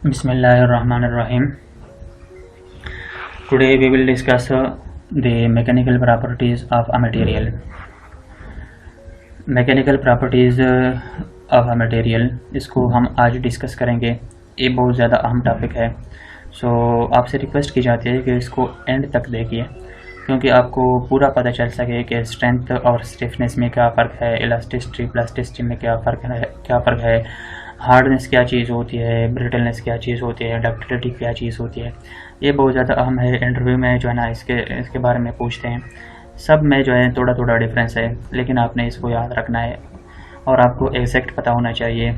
Bismillahirrahmanirrahim. Today we will discuss the mechanical properties of a material. Mechanical properties of a material, इसको हम आज discuss करेंगे। ये बहुत ज़्यादा अहम टॉपिक है, सो आपसे रिक्वेस्ट की जाती है कि इसको एंड तक देखिए, क्योंकि आपको पूरा पता चल सके कि स्ट्रेंथ और स्टिफनेस में क्या फ़र्क है, इलास्टिसिटी प्लास्टिसिटी में क्या फ़र्क है, हार्डनेस क्या चीज़ होती है, ब्रिटलनेस क्या चीज़ होती है, डक्टिलिटी क्या चीज़ होती है। ये बहुत ज़्यादा अहम है। इंटरव्यू में जो है ना इसके बारे में पूछते हैं। सब में जो है थोड़ा थोड़ा डिफरेंस है, लेकिन आपने इसको याद रखना है और आपको एग्जैक्ट पता होना चाहिए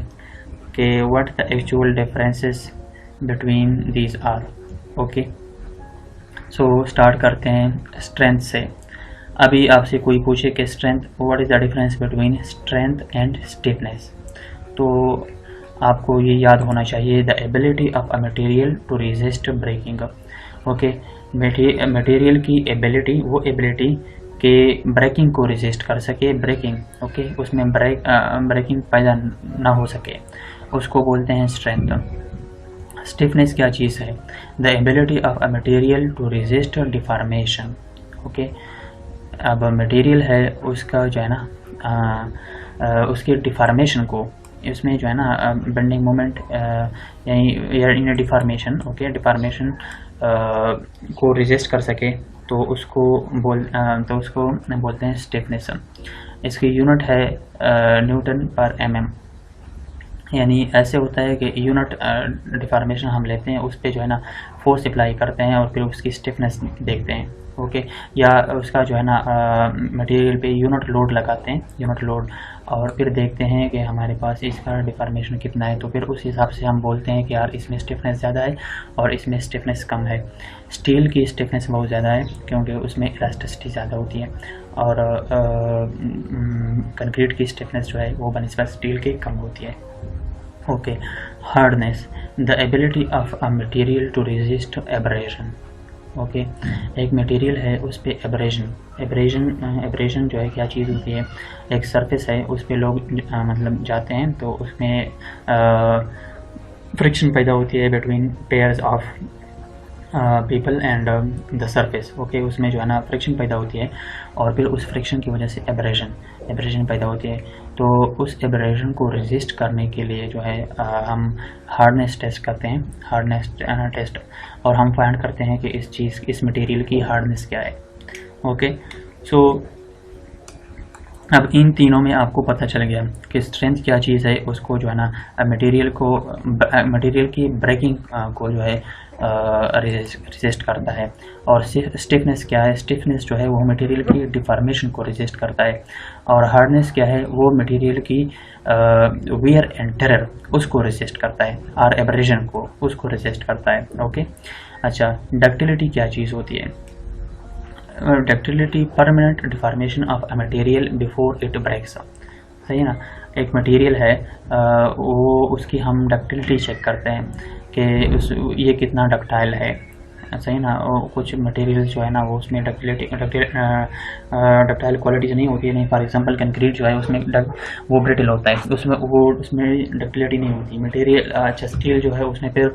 कि what the actual differences between these are. Okay, so start करते हैं स्ट्रेंथ से। अभी आपसे कोई पूछे कि strength, what is the difference between strength and stiffness, तो आपको ये याद होना चाहिए the ability of a material to resist breaking. Okay, material की एबिलिटी, वो एबिलिटी के ब्रेकिंग को रेजिस्ट कर सके, ब्रेकिंग, ओके, उसमें ब्रेकिंग पैदा ना हो सके, उसको बोलते हैं स्ट्रेंथ। स्टिफनेस क्या चीज़ है? The ability of a material to resist deformation. Okay, अब मटेरियल है उसका जो है ना उसके डिफॉर्मेशन को, इसमें जो है ना बेंडिंग मोमेंट यानी डिफॉर्मेशन, ओके, डिफॉर्मेशन को रेजिस्ट कर सके, तो उसको बोलते हैं स्टिफनेस। इसकी यूनिट है न्यूटन पर एमएम। यानी ऐसे होता है कि यूनिट डिफॉर्मेशन हम लेते हैं, उस पर जो है ना फोर्स अप्लाई करते हैं और फिर उसकी स्टिफनेस देखते हैं, ओके, या उसका जो है ना मटेरियल पे यूनिट लोड लगाते हैं, यूनिट लोड, और फिर देखते हैं कि हमारे पास इसका डिफॉर्मेशन कितना है, तो फिर उस हिसाब से हम बोलते हैं कि यार इसमें स्टिफनेस ज़्यादा है और इसमें स्टिफनेस कम है। स्टील की स्टिफनेस बहुत ज़्यादा है क्योंकि उसमें इलास्टिसिटी ज़्यादा होती है, और कंक्रीट की स्टिफनेस जो है वो बनिस्बत स्टील की कम होती है। Okay, hardness, the ability of a material to resist abrasion. Okay, एक मटेरियल है उस पर एब्रेशन जो है क्या चीज़ होती है? एक सरफेस है, उस पर लोग मतलब जाते हैं तो उसमें फ्रिक्शन पैदा होती है between pairs of people and the surface. Okay, उसमें जो है ना फ्रिक्शन पैदा होती है और फिर उस फ्रिक्शन की वजह से एब्रेशन पैदा होती है। तो उस एब्रेशन को रेजिस्ट करने के लिए जो है हम हार्डनेस टेस्ट करते हैं, हार्डनेस टेस्ट, और हम फाइंड करते हैं कि इस मटेरियल की हार्डनेस क्या है। ओके, सो अब इन तीनों में आपको पता चल गया कि स्ट्रेंथ क्या चीज़ है, उसको जो है ना मटेरियल की ब्रेकिंग को जो है रेजिस्ट करता है, और स्टिफनेस क्या है? स्टिफनेस जो है वो मटेरियल की डिफॉर्मेशन को रेजिस्ट करता है, और हार्डनेस क्या है? वो मटेरियल की वियर एंड टेरर उसको रेजिस्ट करता है, और एब्रेशन को उसको रेजिस्ट करता है। ओके, अच्छा, डक्टिलिटी क्या चीज़ होती है? Ductility, permanent deformation of a material before it breaks. सही ना, एक मटेरियल है वो उसकी हम डक्टिलिटी चेक करते हैं कि ये कितना डक्टाइल है। सही ना, कुछ मटेरियल जो है ना वो उसमें डक्टाइल क्वालिटीज नहीं होती है। नहीं, फॉर एग्जांपल कंक्रीट जो है उसमें वो ब्रिटल होता है, उसमें डक्टिलिटी नहीं होती मटेरियल। अच्छा, स्टील जो है उसमें फिर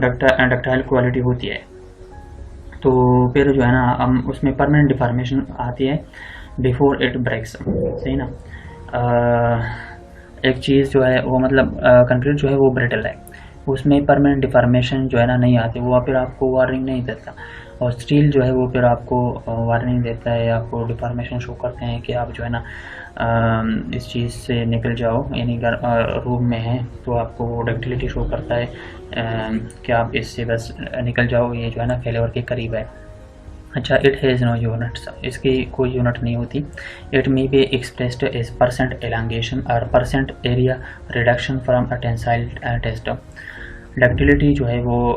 डक्टाइल क्वालिटी होती है, तो फिर जो है ना हम उसमें परमानेंट डिफॉर्मेशन आती है बिफोर इट ब्रेक्स। सही ना, एक चीज़ जो है वो मतलब कंक्रीट जो है वो ब्रिटल है, उसमें परमानेंट डिफॉर्मेशन जो है ना नहीं आती, वो फिर आपको वार्निंग नहीं देता, और स्टील जो है वो फिर आपको वार्निंग देता है, आपको डिफॉर्मेशन शो करते हैं कि आप जो है ना इस चीज़ से निकल जाओ, यानी रूम में है तो आपको वो डक्टिलिटी शो करता है कि आप इससे बस निकल जाओ, ये जो है ना फेलियर के करीब है। अच्छा, इट हैज़ नो यूनिट्स, इसकी कोई यूनिट नहीं होती। It may be expressed as percent elongation और percent area reduction from a tensile test. Ductility जो है वो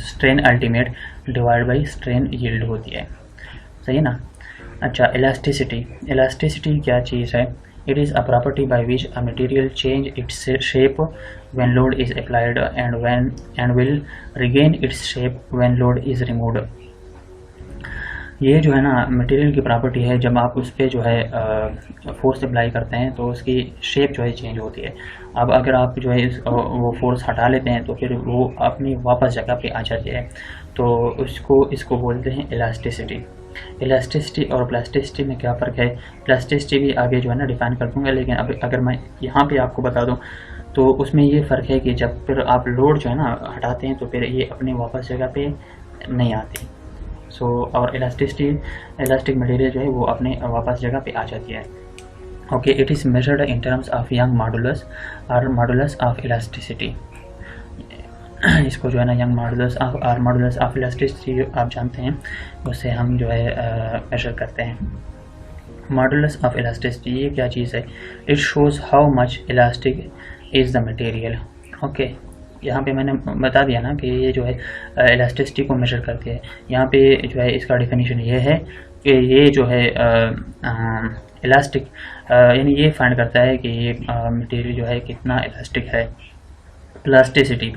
strain ultimate divide by strain yield होती है। सही ना, अच्छा, इलास्टिसिटी क्या चीज़ है? It is a property by which a material change its shape when load is applied and will regain its shape when load is removed. ये जो है ना मटेरियल की प्रॉपर्टी है, जब आप उस पर जो है फोर्स अप्लाई करते हैं तो उसकी शेप जो है चेंज होती है। अब अगर आप जो है वो फोर्स हटा लेते हैं तो फिर वो अपनी वापस जगह पे आ जाती है, तो इसको बोलते हैं इलास्टिसिटी। इलास्टिसिटी और प्लास्टिसिटी में क्या फ़र्क है, प्लास्टिसिटी भी आगे जो है ना डिफाइन कर दूँगा, लेकिन अब अगर मैं यहाँ पे आपको बता दूँ तो उसमें ये फ़र्क है कि जब फिर आप लोड जो है ना हटाते हैं तो फिर ये अपने वापस जगह पे नहीं आती। और इलास्टिक मटेरियल जो है वो अपने वापस जगह पे आ जाती है। Okay, it is measured in terms of young modulus और मॉडुलस ऑफ इलास्टिसिटी। इसको जो है ना यंग मॉडुलस ऑफ इलास्टिसिटी आप जानते हैं, उससे हम जो है मेजर करते हैं। मॉडुलस ऑफ इलास्टिसिटी ये क्या चीज़ है, it shows how much elastic is the material. Okay, यहाँ पे मैंने बता दिया ना कि ये जो है इलास्टिसिटी को मेजर करती है। यहाँ पे जो है इसका डिफिनीशन ये है कि ये जो है इलास्टिक यानी ये फाइंड करता है कि ये मटेरियल जो है कितना इलास्टिक है। प्लास्टिसिटी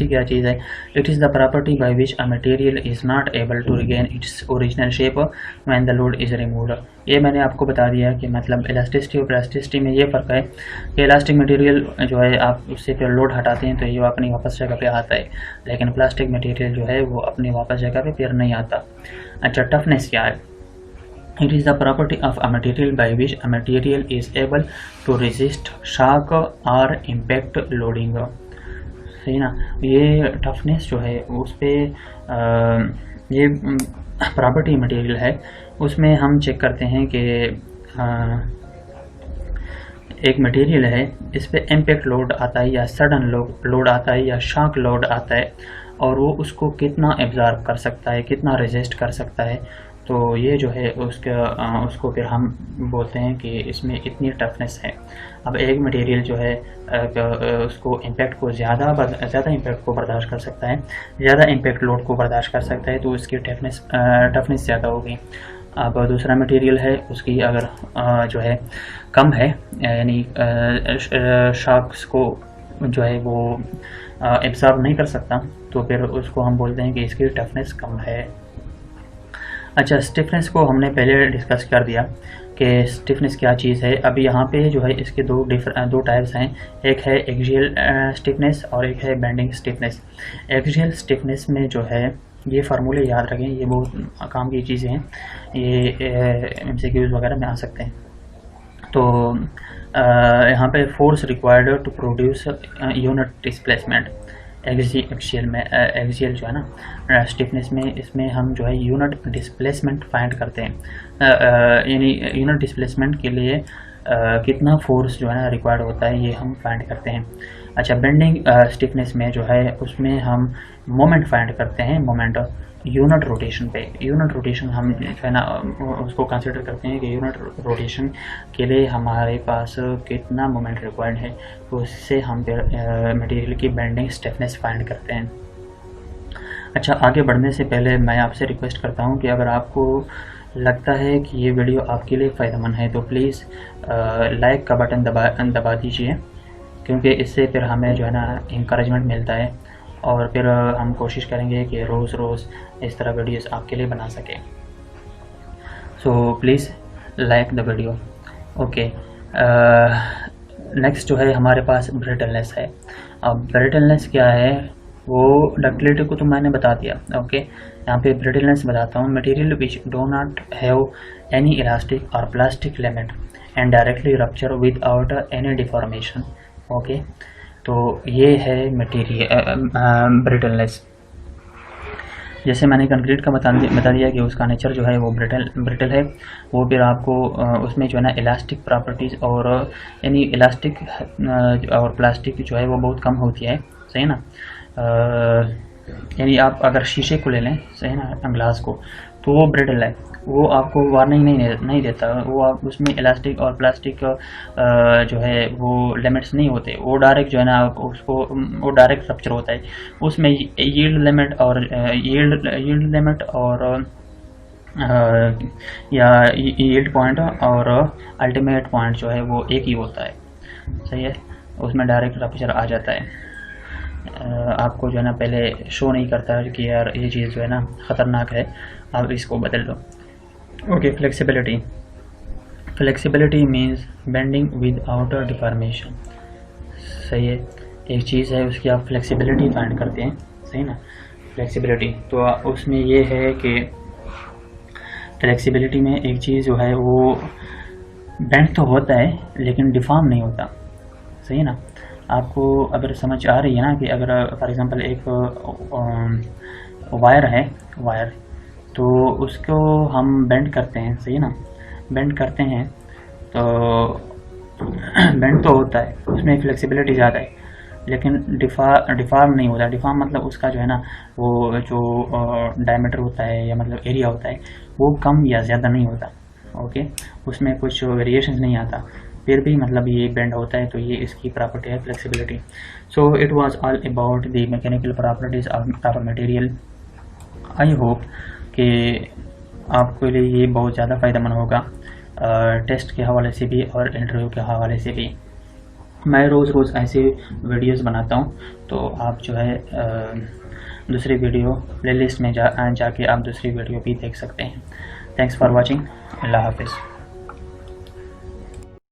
क्या चीज़ है, it is the property by which a material is not able to regain its original shape when the load is removed. ये मैंने आपको बता दिया कि मतलब इलास्टिसिटी और प्लास्टिसिटी में ये फ़र्क है कि इलास्टिक मटेरियल जो है आप उससे फिर लोड हटाते हैं तो ये अपनी वापस जगह पे आता है, लेकिन प्लास्टिक मटेरियल जो है वो अपनी वापस जगह पे फिर नहीं आता। अच्छा, टफनेस क्या है, it is the property of a material by which a material is able to resist shock or impact loading। सही ना, ये टफनेस जो है उस पर ये प्रॉपर्टी मटेरियल है, उसमें हम चेक करते हैं कि एक मटेरियल है, इस पर इम्पैक्ट लोड आता है या सडन लोड आता है या शॉक लोड आता है, और वो उसको कितना एब्जॉर्ब कर सकता है, कितना रेजिस्ट कर सकता है। तो ये जो है उसको फिर हम बोलते हैं कि इसमें इतनी टफनेस है। अब एक मटेरियल जो है उसको इम्पैक्ट को ज़्यादा इम्पैक्ट को बर्दाश्त कर सकता है, ज़्यादा इम्पैक्ट लोड को बर्दाश्त कर सकता है, तो उसकी टफनेस ज़्यादा होगी। अब दूसरा मटेरियल है, उसकी अगर जो है कम है, यानी शॉक्स को जो है वो एब्जॉर्ब नहीं कर सकता, तो फिर उसको हम बोलते हैं कि इसकी टफनेस कम है। अच्छा, स्टिफनेस को हमने पहले डिस्कस कर दिया कि स्टिफनेस क्या चीज़ है। अभी यहाँ पे जो है इसके दो टाइप्स हैं, एक है एक्सियल स्टिफनेस और एक है बेंडिंग स्टिफनेस। एक्सियल स्टिफनेस में जो है ये फार्मूले याद रखें, ये बहुत काम की चीज़ें हैं, ये MCQs वगैरह में आ सकते हैं। तो यहाँ पे force required to produce unit displacement. Axial जो है ना स्टिफनेस में, इसमें हम जो है यूनिट डिस्प्लेसमेंट फाइंड करते हैं, यानी यूनिट डिस्प्लेसमेंट के लिए कितना फोर्स जो है ना रिक्वायर्ड होता है, ये हम फाइंड करते हैं। अच्छा, बेंडिंग स्टिफनेस में जो है उसमें हम मोमेंट फाइंड करते हैं, मोमेंट यूनिट रोटेशन पे। यूनिट रोटेशन हम जो है ना उसको कंसिडर करते हैं कि यूनिट रोटेशन के लिए हमारे पास कितना मोमेंट रिक्वायर्ड है, तो उससे हम मटेरियल की बेंडिंग स्टिफनेस फाइंड करते हैं। अच्छा, आगे बढ़ने से पहले मैं आपसे रिक्वेस्ट करता हूं कि अगर आपको लगता है कि ये वीडियो आपके लिए फ़ायदेमंद है तो प्लीज़ लाइक का बटन दबा दीजिए, क्योंकि इससे फिर हमें जो है ना इंकरेजमेंट मिलता है, और फिर हम कोशिश करेंगे कि रोज़ इस तरह वीडियोस आपके लिए बना सकें। So please like the video. Okay, next जो है हमारे पास ब्रिटलनेस है। अब ब्रिटलनेस क्या है, वो डक्टिलिटी को तो मैंने बता दिया। ओके, यहाँ पे ब्रिटलनेस बताता हूँ, material which do not have any elastic और plastic limit and directly rupture without any deformation. Okay, तो ये है मटेरियल ब्रिटलनेस। जैसे मैंने कंक्रीट का बता दिया कि उसका नेचर जो है वो ब्रिटल है, वो फिर आपको उसमें जो है ना इलास्टिक प्रॉपर्टीज़ और यानी इलास्टिक और प्लास्टिक जो है वो बहुत कम होती है, सही ना। यानी आप अगर शीशे को ले लें, सही ना, ग्लास को, तो वो ब्रिटल है, वो आपको वार्निंग नहीं देता, वो आप उसमें इलास्टिक और प्लास्टिक जो है वो लिमिट्स नहीं होते, वो डायरेक्ट जो है ना उसको वो डायरेक्ट रप्चर होता है। उसमें यील्ड लिमिट और या यील्ड पॉइंट और अल्टीमेट पॉइंट जो है वो एक ही होता है, सही है, उसमें डायरेक्ट रप्चर आ जाता है। आपको जो है ना पहले शो नहीं करता कि यार ये चीज़ जो है ना ख़तरनाक है, आप इसको बदल लो। Okay, flexibility. Flexibility means bending with outer deformation. सही है, एक चीज़ है उसकी आप फ्लेक्सिबिलिटी फाइंड करते हैं, सही ना। फ्लेक्सिबिलिटी तो उसमें ये है कि फ्लेक्सिबिलिटी में एक चीज़ जो है वो बेंड तो होता है लेकिन डिफॉर्म नहीं होता, सही है ना। आपको अगर समझ आ रही है ना कि अगर फॉर एग्जांपल एक वायर है, वायर तो उसको हम बेंड करते हैं, सही है ना, बेंड करते हैं तो बेंड तो होता है, उसमें फ्लेक्सिबिलिटी ज़्यादा है लेकिन डिफॉर्म नहीं होता। डिफॉर्म मतलब उसका जो है ना वो जो डायमीटर होता है या मतलब एरिया होता है वो कम या ज़्यादा नहीं होता। ओके, उसमें कुछ वेरिएशन नहीं आता, फिर भी मतलब ये बेंड होता है, तो ये इसकी प्रॉपर्टी है flexibility. So it was all about the mechanical properties of material. I hope कि आपके लिए ये बहुत ज़्यादा फ़ायदेमंद होगा, टेस्ट के हवाले से भी और इंटरव्यू के हवाले से भी। मैं रोज़ रोज़ ऐसे वीडियोस बनाता हूँ, तो आप जो है दूसरी वीडियो प्लेलिस्ट में जाके आप दूसरी वीडियो भी देख सकते हैं। Thanks for watching. अल्लाह हाफिज़।